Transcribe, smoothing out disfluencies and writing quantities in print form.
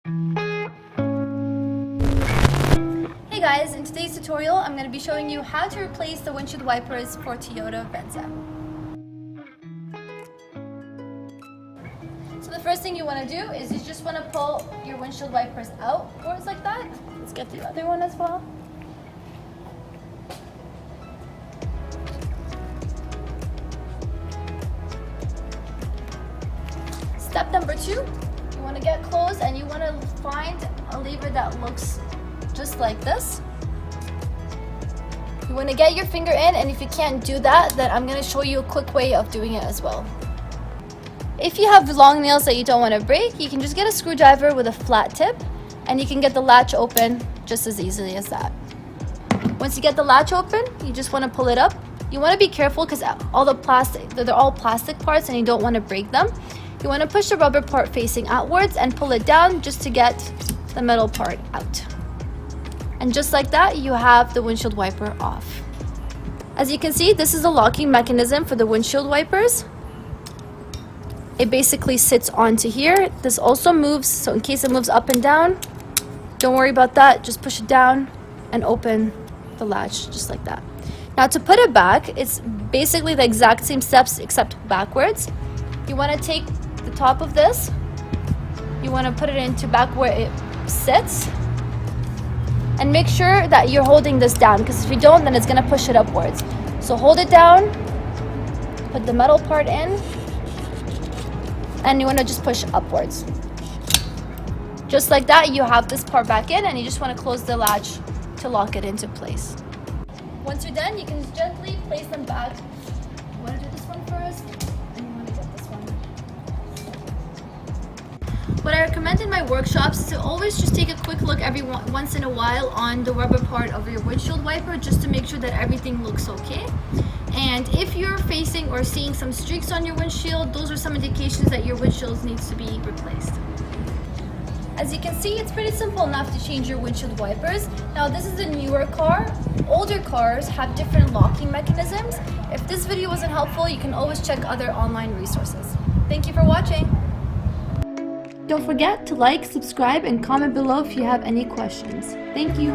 Hey guys, in today's tutorial I'm going to be showing you how to replace the windshield wipers for Toyota Venza. So the first thing you want to do is you just want to pull your windshield wipers outwards like that. Let's get the other one as well. Step number 2, you want to get close and you want to find a lever that looks just like this. You want to get your finger in, and if you can't do that, then I'm going to show you a quick way of doing it as well. If you have long nails that you don't want to break, you can just get a screwdriver with a flat tip and you can get the latch open just as easily as that. Once you get the latch open, you just want to pull it up. You want to be careful because all the plastic, they're all plastic parts and you don't want to break them. You want to push the rubber part facing outwards and pull it down just to get the metal part out. And just like that, you have the windshield wiper off. As you can see, this is the locking mechanism for the windshield wipers. It basically sits onto here. This also moves, so in case it moves up and down, don't worry about that. Just push it down and open the latch just like that. Now to put it back, it's basically the exact same steps except backwards. You want to take the top of this, you want to put it into back where it sits, and make sure that you're holding this down, because if you don't, then it's going to push it upwards. So hold it down, put the metal part in, and you want to just push upwards. Just like that, you have this part back in, and you just want to close the latch to lock it into place. Once you're done, you can gently place them back. You want to do this one first, and you want to get this one. What I recommend in my workshops is to always just take a quick look once in a while on the rubber part of your windshield wiper, just to make sure that everything looks okay. And if you're facing or seeing some streaks on your windshield, those are some indications that your windshield needs to be replaced. As you can see, it's pretty simple enough to change your windshield wipers. Now this is a newer car. Older cars have different locking mechanisms. If this video wasn't helpful, you can always check other online resources. Thank you for watching. Don't forget to like, subscribe, and comment below if you have any questions. Thank you.